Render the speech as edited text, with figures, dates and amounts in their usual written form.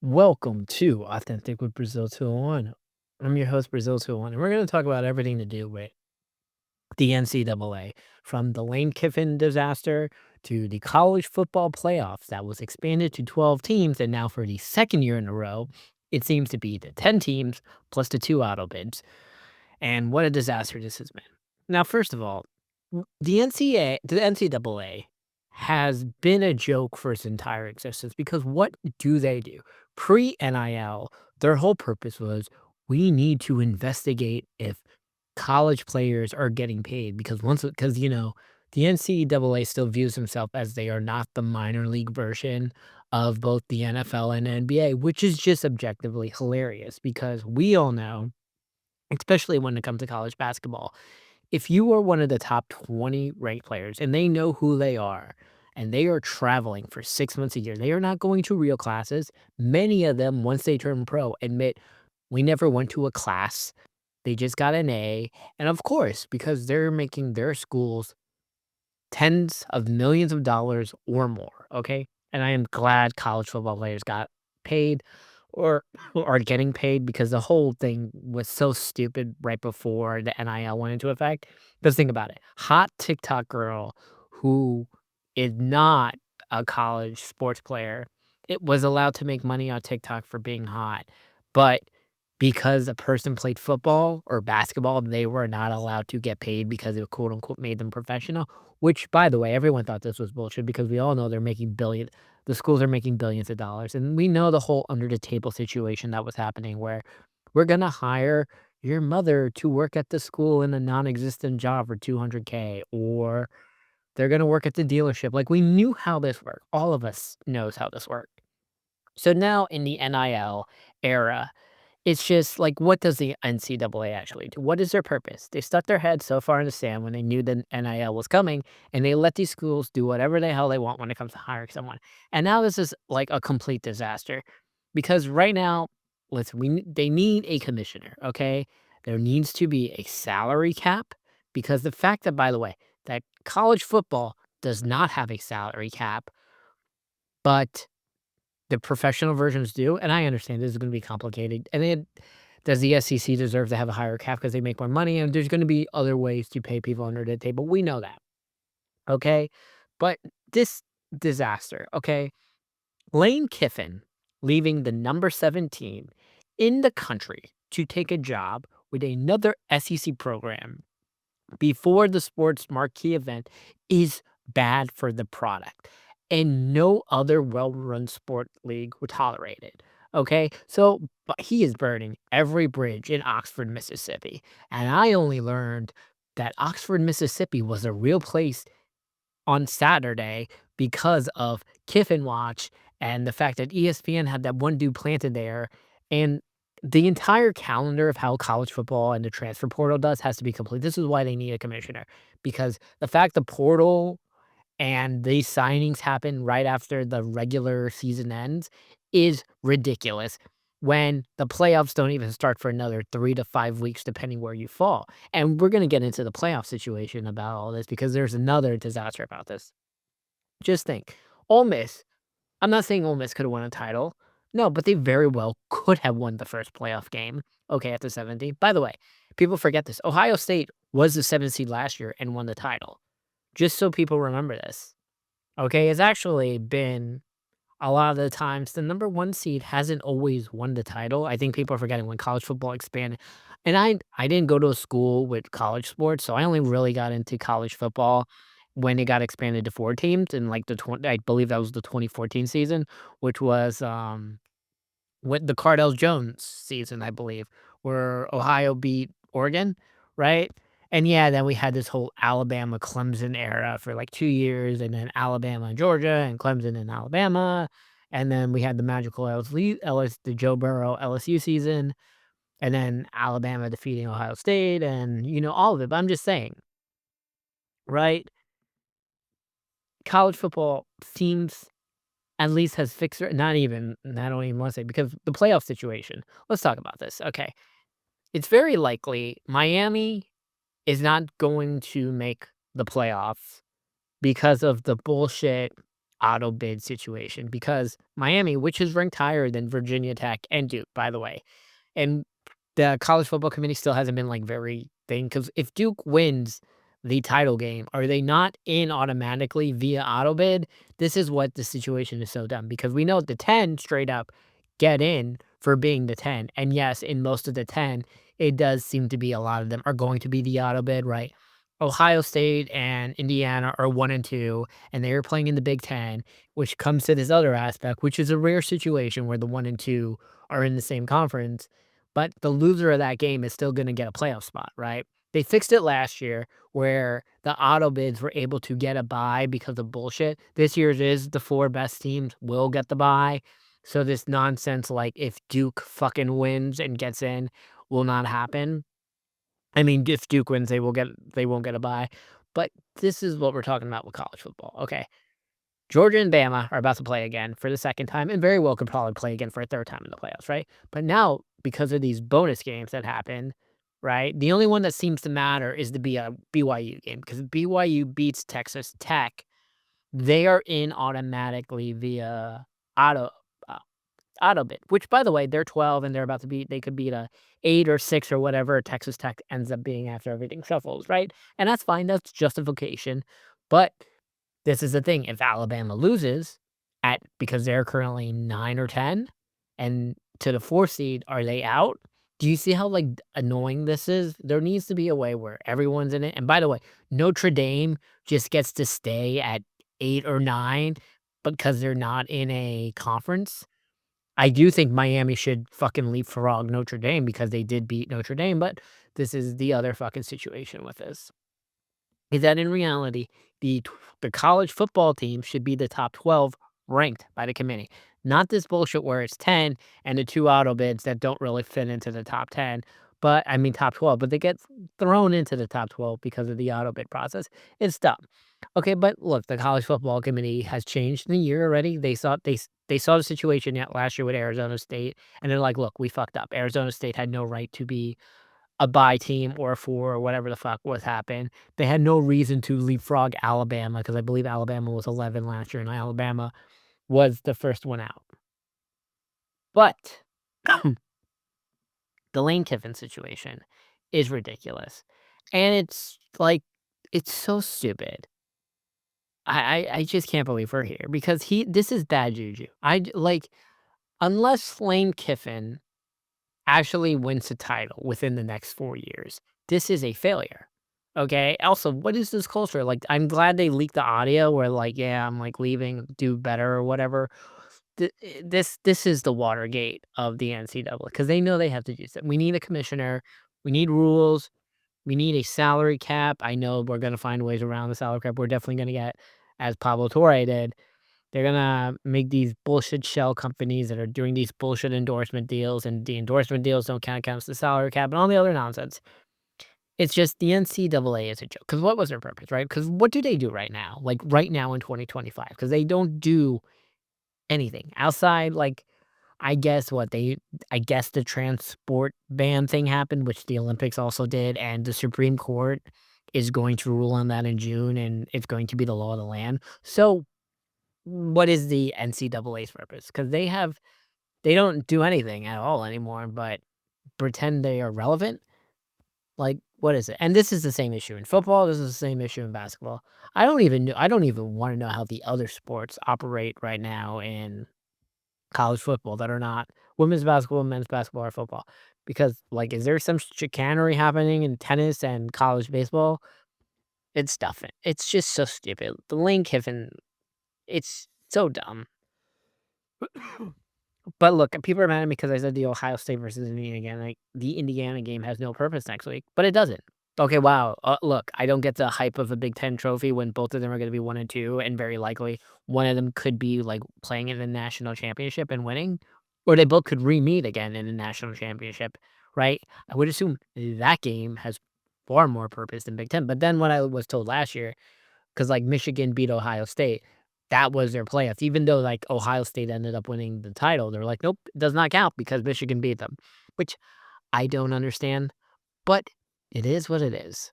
Welcome to Authentic with Brazil 201. I'm your host, Brazil 201, and we're going to talk about everything to do with the NCAA, from the Lane Kiffin disaster to the college football playoffs that was expanded to 12 teams. And now, for the second year in a row, it seems to be the 10 teams plus the two auto bids. And what a disaster this has been. Now, first of all, the NCAA has been a joke for its entire existence because what do they do? Pre NIL, their whole purpose was we need to investigate if college players are getting paid because the NCAA still views himself as they are not the minor league version of both the NFL and NBA, which is just objectively hilarious because we all know, especially when it comes to college basketball, if you are one of the top 20 ranked players and they know who they are and they are traveling for 6 months a year, they are not going to real classes. Many of them, once they turn pro, admit we never went to a class. They just got an A. And of course, because they're making their schools tens of millions of dollars or more, okay? And I am glad college football players got paid or are getting paid because the whole thing was so stupid right before the NIL went into effect. Because think about it. Hot TikTok girl who is not a college sports player, it was allowed to make money on TikTok for being hot. But because a person played football or basketball, they were not allowed to get paid because it quote unquote made them professional. Which, by the way, everyone thought this was bullshit because we all know the schools are making billions of dollars. And we know the whole under the table situation that was happening where we're going to hire your mother to work at the school in a non-existent job for 200K, or they're going to work at the dealership. Like, we knew how this worked. All of us knows how this worked. So now in the NIL era, it's just like, what does the NCAA actually do? What is their purpose? They stuck their heads so far in the sand when they knew the NIL was coming, and they let these schools do whatever the hell they want when it comes to hiring someone. And now this is like a complete disaster because right now, listen, they need a commissioner, okay? There needs to be a salary cap because the fact that, by the way, that college football does not have a salary cap, but the professional versions do, and I understand this is gonna be complicated, and then does the SEC deserve to have a higher cap because they make more money, and there's gonna be other ways to pay people under the table, we know that, okay? But this disaster, okay? Lane Kiffin leaving the number 17 in the country to take a job with another SEC program before the sports marquee event is bad for the product, and no other well-run sport league would tolerate it, okay? So, but he is burning every bridge in Oxford, Mississippi, and I only learned that Oxford, Mississippi was a real place on Saturday because of Kiffin Watch and the fact that ESPN had that one dude planted there, and the entire calendar of how college football and the transfer portal does has to be complete. This is why they need a commissioner, because the fact the portal and these signings happen right after the regular season ends is ridiculous when the playoffs don't even start for another 3 to 5 weeks depending where you fall. And we're gonna get into the playoff situation about all this because there's another disaster about this. Just think, Ole Miss, I'm not saying Ole Miss could have won a title. No, but they very well could have won the first playoff game, okay, at the 70. By the way, people forget this. Ohio State was the 7th seed last year and won the title. Just so people remember this. Okay, it's actually been a lot of the times the number 1 seed hasn't always won the title. I think people are forgetting when college football expanded. And I didn't go to a school with college sports, so I only really got into college football when it got expanded to 4 teams in like I believe that was the 2014 season, which was with the Cardell Jones season, I believe, where Ohio beat Oregon, right? And yeah, then we had this whole Alabama Clemson era for like 2 years, and then Alabama and Georgia, and Clemson and Alabama. And then we had the magical the Joe Burrow LSU season, and then Alabama defeating Ohio State, and all of it. But I'm just saying, right? College football seems at least has fixed it. Not even, I don't even want to say because the playoff situation. Let's talk about this. Okay. It's very likely Miami is not going to make the playoffs because of the bullshit auto bid situation because Miami, which is ranked higher than Virginia Tech and Duke, by the way, and the college football committee still hasn't been, like, very thing because if Duke wins the title game, are they not in automatically via auto bid? This is what the situation is so dumb because we know the 10 straight up get in for being the 10, and yes, in most of the 10, it does seem to be a lot of them are going to be the auto bid, right? Ohio State and Indiana are 1 and 2, and they are playing in the Big Ten, which comes to this other aspect, which is a rare situation where the 1 and 2 are in the same conference, but the loser of that game is still gonna get a playoff spot, right? They fixed it last year where the auto bids were able to get a bye because of bullshit. This year's is the 4 best teams will get the bye. So this nonsense, like, if Duke fucking wins and gets in will not happen. I mean, if Duke wins, they won't get a bye. But this is what we're talking about with college football. Okay. Georgia and Bama are about to play again for the second time and very well could probably play again for a third time in the playoffs, right? But now, because of these bonus games that happen, right? The only one that seems to matter is the BYU game because if BYU beats Texas Tech, they are in automatically via auto uh, auto bid. Which, by the way, they're 12 and they're about to beat. They could beat a 8 or 6 or whatever Texas Tech ends up being after everything shuffles, right? And that's fine. That's justification, but this is the thing, if Alabama loses at because they're currently 9 or 10 and to the 4th seed, are they out? Do you see how, like, annoying this is? There needs to be a way where everyone's in it, and by the way, Notre Dame just gets to stay at 8 or 9 because they're not in a conference. I do think Miami should fucking leapfrog Notre Dame because they did beat Notre Dame, but this is the other fucking situation with this is that in reality, the college football team should be the top 12 ranked by the committee. Not this bullshit where it's 10 and the 2 auto bids that don't really fit into the top 10, but I mean top 12, but they get thrown into the top 12 because of the auto bid process. It's dumb. Okay, but look, the college football committee has changed in a year already. They saw the situation yet last year with Arizona State, and they're like, look, we fucked up. Arizona State had no right to be a bye team or a 4 or whatever the fuck was happened. They had no reason to leapfrog Alabama because I believe Alabama was 11 last year and Alabama was the first one out. But the Lane Kiffin situation is ridiculous. And it's like, it's so stupid. I just can't believe we're here because this is bad juju. Like, unless Lane Kiffin actually wins the title within the next 4 years, this is a failure. Okay? Also, what is this culture? Like, I'm glad they leaked the audio where, like, "Yeah, I'm, like, leaving, do better," or whatever. This is the Watergate of the NCAA because they know they have to do something. We need a commissioner. We need rules. We need a salary cap. I know we're gonna find ways around the salary cap. We're definitely gonna get, as Pablo Torre did, they're gonna make these bullshit shell companies that are doing these bullshit endorsement deals, and the endorsement deals don't count against the salary cap and all the other nonsense. It's just the NCAA is a joke. Because what was their purpose, right? Because what do they do right now? Like, right now in 2025? Because they don't do anything outside, like, I guess the transport ban thing happened, which the Olympics also did, and the Supreme Court is going to rule on that in June, and it's going to be the law of the land. So what is the NCAA's purpose? Because they don't do anything at all anymore but pretend they are relevant. Like, what is it? And this is the same issue in football, this is the same issue in basketball. I don't even wanna know how the other sports operate right now in college football that are not women's basketball, men's basketball, or football. Because, like, is there some chicanery happening in tennis and college baseball? It's stuff. It's just so stupid. The Lane Kiffin, it's so dumb. But look, people are mad at me because I said the Ohio State versus Indiana again. Like, the Indiana game has no purpose next week, but it doesn't. Okay, wow. Look, I don't get the hype of a Big Ten trophy when both of them are going to be 1 and 2, and very likely one of them could be like playing in the national championship and winning, or they both could re-meet again in the national championship, right? I would assume that game has far more purpose than Big Ten. But then what I was told last year, because like Michigan beat Ohio State, that was their playoffs. Even though like Ohio State ended up winning the title, they're like, nope, it does not count because Michigan beat them, which I don't understand, but it is what it is.